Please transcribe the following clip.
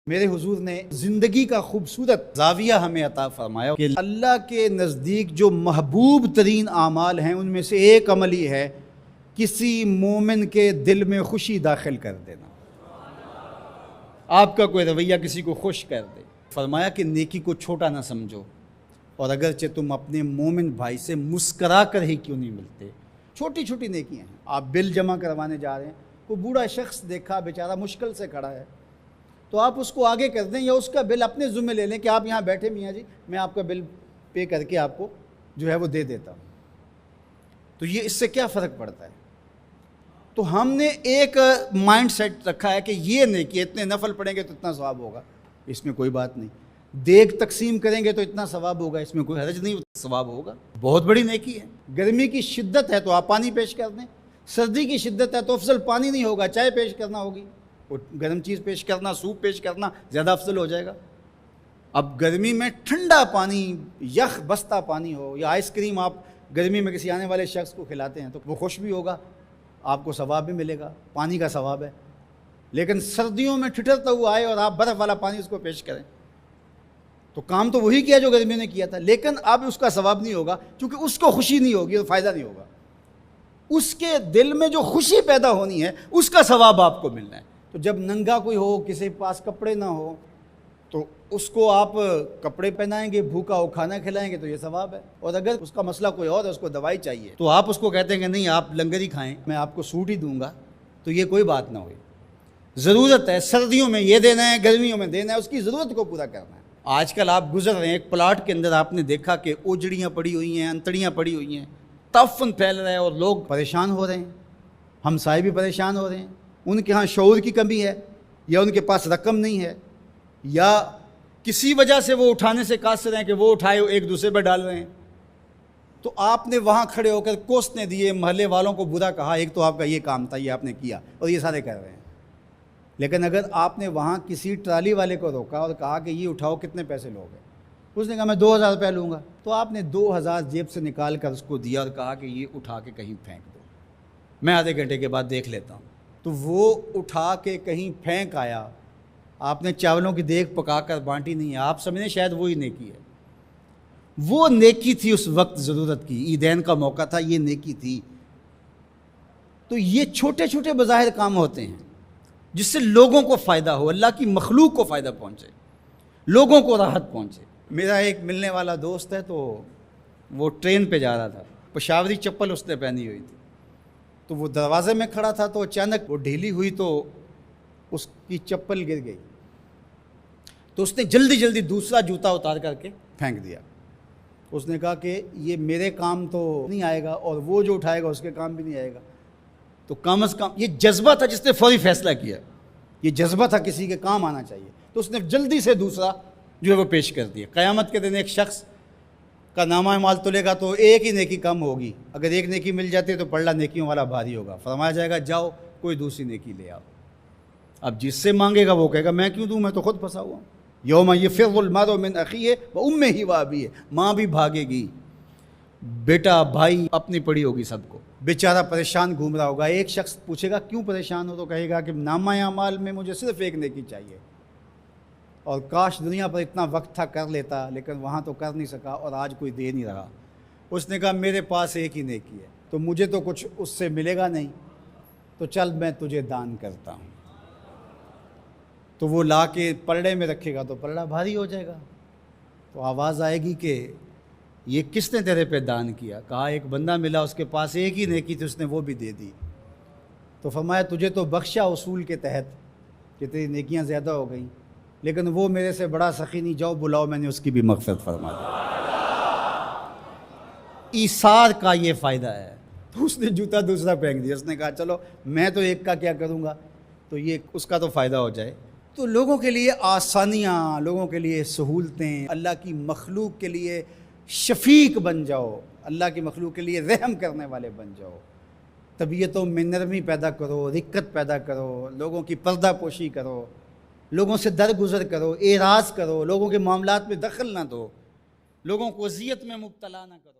میرے حضور نے زندگی کا خوبصورت زاویہ ہمیں عطا فرمایا کہ اللہ کے نزدیک جو محبوب ترین اعمال ہیں ان میں سے ایک عمل ہی ہے کسی مومن کے دل میں خوشی داخل کر دینا۔ آپ کا کوئی رویہ کسی کو خوش کر دے۔ فرمایا کہ نیکی کو چھوٹا نہ سمجھو، اور اگرچہ تم اپنے مومن بھائی سے مسکرا کر ہی کیوں نہیں ملتے۔ چھوٹی چھوٹی نیکیاں ہیں۔ آپ بل جمع کروانے جا رہے ہیں، کوئی بوڑھا شخص دیکھا بیچارہ مشکل سے کھڑا ہے، تو آپ اس کو آگے کر دیں یا اس کا بل اپنے ذمہ لے لیں کہ آپ یہاں بیٹھے میاں جی، میں آپ کا بل پے کر کے آپ کو جو ہے وہ دے دیتا ہوں۔ تو یہ اس سے کیا فرق پڑتا ہے؟ تو ہم نے ایک مائنڈ سیٹ رکھا ہے کہ یہ نیکی اتنے نفل پڑھیں گے تو اتنا ثواب ہوگا، اس میں کوئی بات نہیں۔ دیگ تقسیم کریں گے تو اتنا ثواب ہوگا، اس میں کوئی حرج نہیں، ثواب ہوگا۔ بہت بڑی نیکی ہے۔ گرمی کی شدت ہے تو آپ پانی پیش کر دیں، سردی کی شدت ہے تو افضل پانی نہیں ہوگا، چائے پیش کرنا ہوگی، گرم چیز پیش کرنا، سوپ پیش کرنا زیادہ افضل ہو جائے گا۔ اب گرمی میں ٹھنڈا پانی، یخ بستہ پانی ہو یا آئس کریم آپ گرمی میں کسی آنے والے شخص کو کھلاتے ہیں تو وہ خوش بھی ہوگا، آپ کو ثواب بھی ملے گا، پانی کا ثواب ہے۔ لیکن سردیوں میں ٹھٹرتا ہوا آئے اور آپ برف والا پانی اس کو پیش کریں تو کام تو وہی کیا جو گرمیوں نے کیا تھا، لیکن اب اس کا ثواب نہیں ہوگا کیونکہ اس کو خوشی نہیں ہوگی اور فائدہ نہیں ہوگا۔ اس کے دل میں جو خوشی پیدا ہونی ہے اس کا ثواب آپ کو ملنا ہے۔ تو جب ننگا کوئی ہو، کسی کے پاس کپڑے نہ ہو، تو اس کو آپ کپڑے پہنائیں گے، بھوکا ہو کھانا کھلائیں گے تو یہ ثواب ہے۔ اور اگر اس کا مسئلہ کوئی اور ہے، اس کو دوائی چاہیے، تو آپ اس کو کہتے ہیں کہ نہیں آپ لنگر ہی کھائیں، میں آپ کو سوٹ ہی دوں گا، تو یہ کوئی بات نہ ہوئی۔ ضرورت ہے سردیوں میں یہ دینا ہے، گرمیوں میں دینا ہے، اس کی ضرورت کو پورا کرنا ہے۔ آج کل آپ گزر رہے ہیں ایک پلاٹ کے اندر، آپ نے دیکھا کہ اوجڑیاں پڑی ہوئی ہیں، انتڑیاں پڑی ہوئی ہیں، تعفن پھیل رہا ہے اور لوگ پریشان ہو رہے ہیں، ہمسائے بھی پریشان ہو رہے ہیں۔ ان کے ہاں شعور کی کمی ہے، یا ان کے پاس رقم نہیں ہے، یا کسی وجہ سے وہ اٹھانے سے قاصر ہیں کہ وہ اٹھائے ایک دوسرے پہ ڈال رہے ہیں۔ تو آپ نے وہاں کھڑے ہو کر کوسنے دیے، محلے والوں کو برا کہا، ایک تو آپ کا یہ کام تھا، یہ آپ نے کیا اور یہ سارے کر رہے ہیں۔ لیکن اگر آپ نے وہاں کسی ٹرالی والے کو روکا اور کہا کہ یہ اٹھاؤ، کتنے پیسے لوگے؟ اس نے کہا میں 2000 روپے لوں گا، تو آپ نے 2000 جیب سے نکال کر اس کو دیا اور کہا کہ یہ اٹھا کے کہیں پھینک دو، میں آدھے گھنٹے کے بعد دیکھ لیتا ہوں۔ تو وہ اٹھا کے کہیں پھینک آیا، آپ نے چاولوں کی دیگ پکا کر بانٹی نہیں ہے، آپ سمجھیں شاید وہی نیکی ہے۔ وہ نیکی تھی اس وقت ضرورت کی، عیدین کا موقع تھا، یہ نیکی تھی۔ تو یہ چھوٹے چھوٹے بظاہر کام ہوتے ہیں جس سے لوگوں کو فائدہ ہو، اللہ کی مخلوق کو فائدہ پہنچے، لوگوں کو راحت پہنچے۔ میرا ایک ملنے والا دوست ہے، تو وہ ٹرین پہ جا رہا تھا، پشاوری چپل اس نے پہنی ہوئی تھی، تو وہ دروازے میں کھڑا تھا، تو اچانک وہ ڈھیلی ہوئی تو اس کی چپل گر گئی، تو اس نے جلدی جلدی دوسرا جوتا اتار کر کے پھینک دیا۔ اس نے کہا کہ یہ میرے کام تو نہیں آئے گا اور وہ جو اٹھائے گا اس کے کام بھی نہیں آئے گا، تو کم از کم یہ جذبہ تھا جس نے فوری فیصلہ کیا، یہ جذبہ تھا کسی کے کام آنا چاہیے، تو اس نے جلدی سے دوسرا جو ہے وہ پیش کر دیا۔ قیامت کے دن ایک شخص کا نامہ اعمال تلے گا تو ایک ہی نیکی کم ہوگی، اگر ایک نیکی مل جاتی ہے تو پلڑا نیکیوں والا بھاری ہوگا، فرمایا جائے گا جاؤ کوئی دوسری نیکی لے آؤ۔ اب جس سے مانگے گا وہ کہے گا میں کیوں دوں، میں تو خود پھنسا ہوا ہوں۔ یوم یفر المرء من اخیہ وامہ وابیہ، ماں بھی بھاگے گی، بیٹا بھائی اپنی پڑی ہوگی سب کو، بیچارہ پریشان گھوم رہا ہوگا۔ ایک شخص پوچھے گا کیوں پریشان ہو، تو کہے گا کہ نامہ اعمال میں مجھے صرف ایک نیکی چاہیے، اور کاش دنیا پر اتنا وقت تھا کر لیتا، لیکن وہاں تو کر نہیں سکا اور آج کوئی دے نہیں رہا۔ اس نے کہا میرے پاس ایک ہی نیکی ہے، تو مجھے تو کچھ اس سے ملے گا نہیں، تو چل میں تجھے دان کرتا ہوں۔ تو وہ لا کے پلڑے میں رکھے گا تو پلڑا بھاری ہو جائے گا، تو آواز آئے گی کہ یہ کس نے تیرے پہ دان کیا؟ کہا ایک بندہ ملا، اس کے پاس ایک ہی نیکی تھی، اس نے وہ بھی دے دی۔ تو فرمایا تجھے تو بخشا اصول کے تحت کہ تیری نیکیاں زیادہ ہو گئیں، لیکن وہ میرے سے بڑا سخی نہیں، جاؤ بلاؤ، میں نے اس کی بھی مغفرت فرما دی۔ ایثار کا یہ فائدہ ہے۔ تو اس نے جوتا دوسرا پھینک دیا، اس نے کہا چلو میں تو ایک کا کیا کروں گا، تو یہ اس کا تو فائدہ ہو جائے۔ تو لوگوں کے لیے آسانیاں، لوگوں کے لیے سہولتیں، اللہ کی مخلوق کے لیے شفیق بن جاؤ، اللہ کی مخلوق کے لیے رحم کرنے والے بن جاؤ، طبیعتوں میں نرمی پیدا کرو، رقت پیدا کرو، لوگوں کی پردہ پوشی کرو، لوگوں سے درگزر کرو، اعراض کرو، لوگوں کے معاملات میں دخل نہ دو، لوگوں کو اذیت میں مبتلا نہ کرو۔